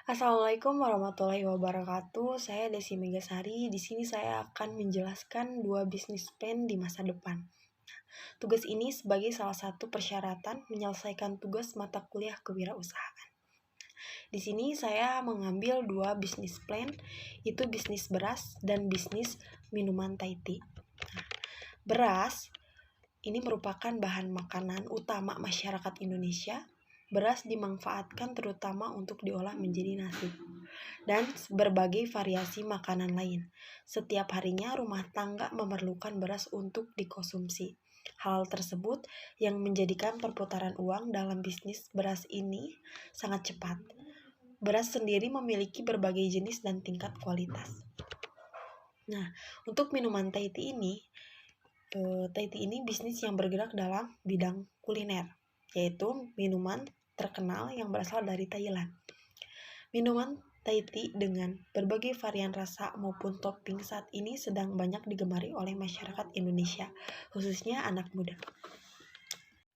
Assalamualaikum warahmatullahi wabarakatuh. Saya Desi Megasari. Di sini saya akan menjelaskan 2 bisnis plan di masa depan. Tugas ini sebagai salah satu persyaratan menyelesaikan tugas mata kuliah kewirausahaan. Di sini saya mengambil 2 bisnis plan, itu bisnis beras dan bisnis minuman Thai tea. Beras ini merupakan bahan makanan utama masyarakat Indonesia. Beras dimanfaatkan terutama untuk diolah menjadi nasi dan berbagai variasi makanan lain. Setiap harinya rumah tangga memerlukan beras untuk dikonsumsi. Hal tersebut yang menjadikan perputaran uang dalam bisnis beras ini sangat cepat. Beras sendiri memiliki berbagai jenis dan tingkat kualitas. Nah, untuk minuman Thai tea ini bisnis yang bergerak dalam bidang kuliner, yaitu minuman terkenal yang berasal dari Thailand. Minuman Thai tea dengan berbagai varian rasa maupun topping saat ini sedang banyak digemari oleh masyarakat Indonesia, khususnya anak muda.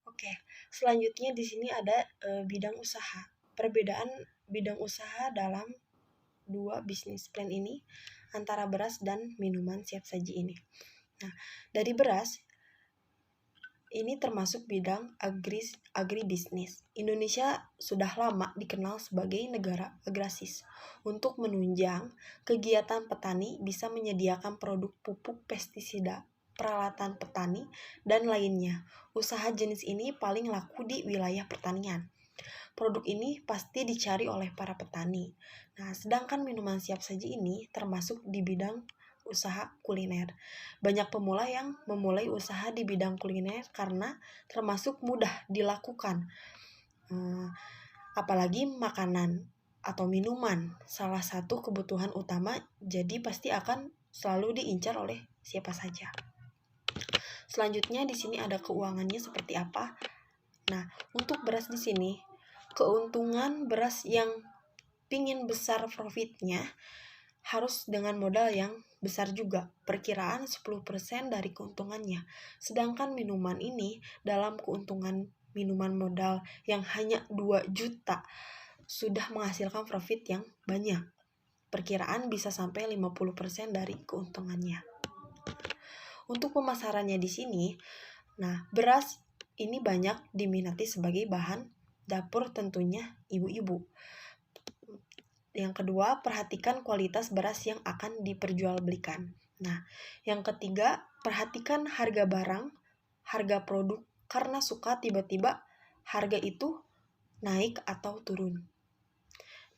Oke, selanjutnya di sini ada bidang usaha. Perbedaan bidang usaha dalam 2 bisnis plan ini antara beras dan minuman siap saji ini. Nah, dari beras ini termasuk bidang agribisnis. Indonesia sudah lama dikenal sebagai negara agrasis. Untuk menunjang kegiatan petani bisa menyediakan produk pupuk pestisida, peralatan petani, dan lainnya. Usaha jenis ini paling laku di wilayah pertanian. Produk ini pasti dicari oleh para petani. Nah, sedangkan minuman siap saji ini termasuk di bidang usaha kuliner. Banyak pemula yang memulai usaha di bidang kuliner karena termasuk mudah dilakukan. Apalagi makanan atau minuman, salah satu kebutuhan utama, jadi pasti akan selalu diincar oleh siapa saja. Selanjutnya di sini ada keuangannya seperti apa. Nah, untuk beras di sini, keuntungan beras yang pingin besar profitnya harus dengan modal yang besar juga, perkiraan 10% dari keuntungannya. Sedangkan minuman ini dalam keuntungan minuman modal yang hanya 2 juta sudah menghasilkan profit yang banyak. Perkiraan bisa sampai 50% dari keuntungannya. Untuk pemasarannya di sini, nah beras ini banyak diminati sebagai bahan dapur tentunya ibu-ibu. Yang kedua, perhatikan kualitas beras yang akan diperjualbelikan. Nah, yang ketiga, perhatikan harga barang, harga produk, karena suka tiba-tiba harga itu naik atau turun.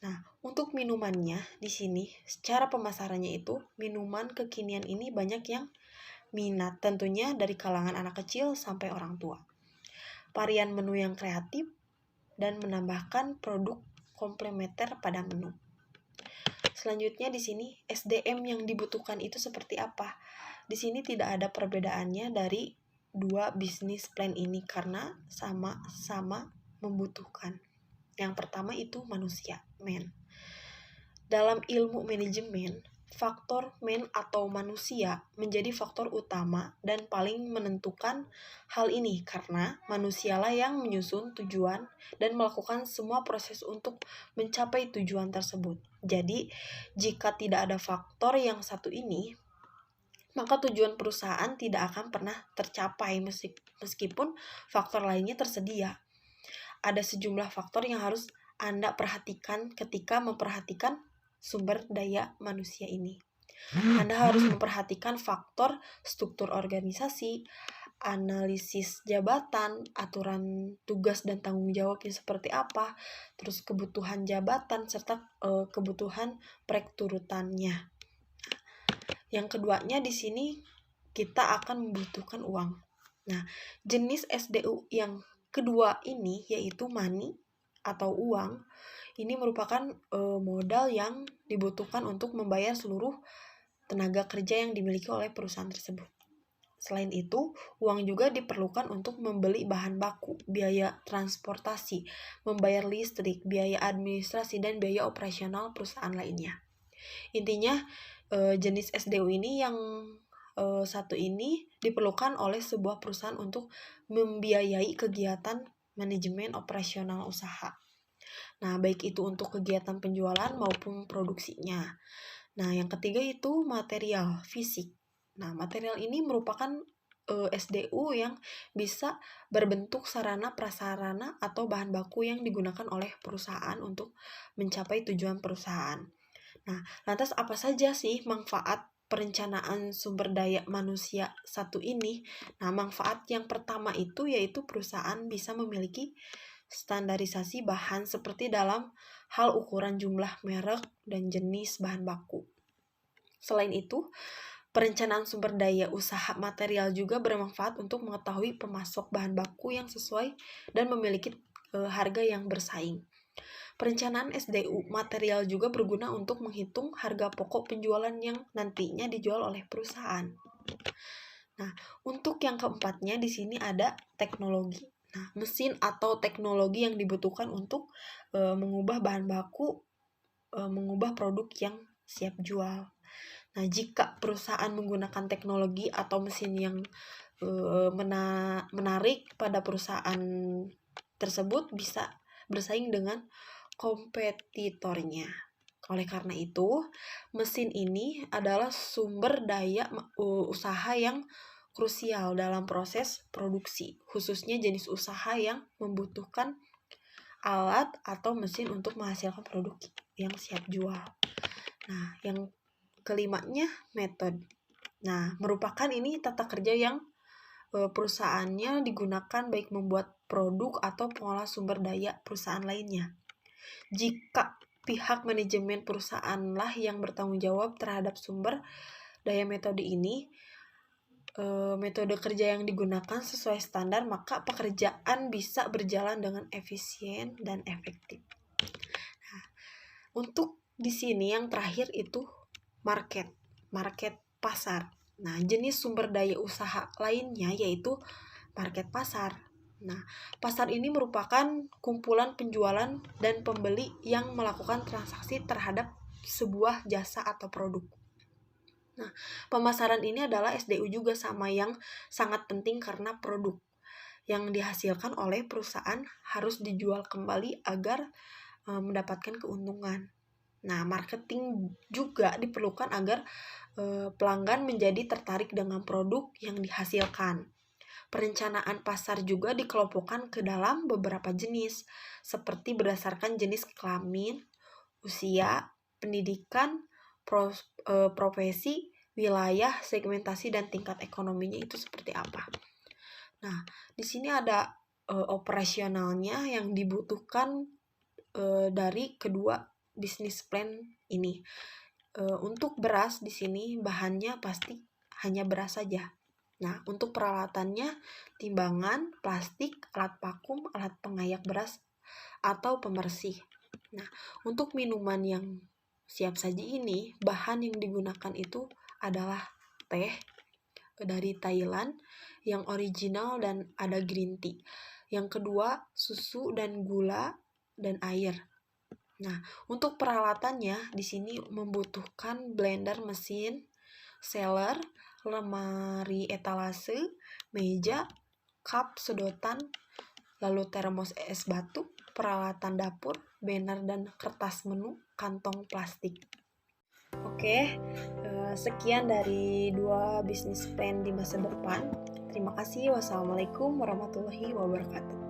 Nah, untuk minumannya di sini, secara pemasarannya itu, minuman kekinian ini banyak yang minat, tentunya dari kalangan anak kecil sampai orang tua. Varian menu yang kreatif dan menambahkan produk komplementer pada menu. Selanjutnya di sini SDM yang dibutuhkan itu seperti apa? Di sini tidak ada perbedaannya dari 2 bisnis plan ini karena sama-sama membutuhkan. Yang pertama itu manusia, man. Dalam ilmu manajemen, faktor man atau manusia menjadi faktor utama dan paling menentukan hal ini karena manusialah yang menyusun tujuan dan melakukan semua proses untuk mencapai tujuan tersebut. Jadi, jika tidak ada faktor yang satu ini, maka tujuan perusahaan tidak akan pernah tercapai meskipun faktor lainnya tersedia. Ada sejumlah faktor yang harus Anda perhatikan ketika memperhatikan sumber daya manusia ini. Anda harus memperhatikan faktor struktur organisasi, analisis jabatan, aturan tugas dan tanggung jawabnya seperti apa, terus kebutuhan jabatan serta kebutuhan perekrutannya. Yang keduanya di sini kita akan membutuhkan uang. Nah, jenis SDU yang kedua ini yaitu money atau uang. Ini merupakan modal yang dibutuhkan untuk membayar seluruh tenaga kerja yang dimiliki oleh perusahaan tersebut. Selain itu, uang juga diperlukan untuk membeli bahan baku, biaya transportasi, membayar listrik, biaya administrasi, dan biaya operasional perusahaan lainnya. Intinya, jenis SDU ini yang satu ini diperlukan oleh sebuah perusahaan untuk membiayai kegiatan manajemen operasional usaha. Nah, baik itu untuk kegiatan penjualan maupun produksinya. Nah, yang ketiga itu material fisik. Nah, material ini merupakan SDU yang bisa berbentuk sarana prasarana atau bahan baku yang digunakan oleh perusahaan untuk mencapai tujuan perusahaan. Nah, lantas apa saja sih manfaat perencanaan sumber daya manusia satu ini? Nah, manfaat yang pertama itu yaitu perusahaan bisa memiliki standarisasi bahan seperti dalam hal ukuran jumlah merek dan jenis bahan baku. Selain itu, perencanaan sumber daya usaha material juga bermanfaat untuk mengetahui pemasok bahan baku yang sesuai dan memiliki harga yang bersaing. Perencanaan SDU material juga berguna untuk menghitung harga pokok penjualan yang nantinya dijual oleh perusahaan. Nah, untuk yang keempatnya di sini ada teknologi. Nah, mesin atau teknologi yang dibutuhkan untuk mengubah bahan baku, mengubah produk yang siap jual. Nah, jika perusahaan menggunakan teknologi atau mesin yang menarik pada perusahaan tersebut bisa bersaing dengan kompetitornya. Oleh karena itu, mesin ini adalah sumber daya usaha yang krusial dalam proses produksi, khususnya jenis usaha yang membutuhkan alat atau mesin untuk menghasilkan produk yang siap jual. Nah, yang kelimanya metode. Nah, merupakan ini tata kerja yang perusahaannya digunakan baik membuat produk atau pengolah sumber daya perusahaan lainnya. Jika pihak manajemen perusahaanlah yang bertanggung jawab terhadap sumber daya metode ini, metode kerja yang digunakan sesuai standar, maka pekerjaan bisa berjalan dengan efisien dan efektif. Nah, untuk di sini yang terakhir itu market pasar. Nah, jenis sumber daya usaha lainnya yaitu market pasar. Nah, pasar ini merupakan kumpulan penjualan dan pembeli yang melakukan transaksi terhadap sebuah jasa atau produk. Nah, pemasaran ini adalah SDU juga sama yang sangat penting karena produk yang dihasilkan oleh perusahaan harus dijual kembali agar mendapatkan keuntungan. Nah, marketing juga diperlukan agar pelanggan menjadi tertarik dengan produk yang dihasilkan. Perencanaan pasar juga dikelompokkan ke dalam beberapa jenis, seperti berdasarkan jenis kelamin, usia, pendidikan, profesi, wilayah, segmentasi, dan tingkat ekonominya itu seperti apa. Nah, di sini ada operasionalnya yang dibutuhkan dari kedua bisnis plan ini. Untuk beras di sini bahannya pasti hanya beras saja. Nah, untuk peralatannya timbangan, plastik, alat vakum, alat pengayak beras, atau pembersih. Nah, untuk minuman yang siap saji ini, bahan yang digunakan itu adalah teh dari Thailand yang original dan ada green tea. Yang kedua, susu dan gula dan air. Nah, untuk peralatannya di sini membutuhkan blender mesin, seller, lemari etalase, meja, cup sedotan, lalu termos es batu, peralatan dapur, banner dan kertas menu, kantong plastik. Oke, sekian dari 2 bisnis plan di masa depan. Terima kasih. Wassalamualaikum warahmatullahi wabarakatuh.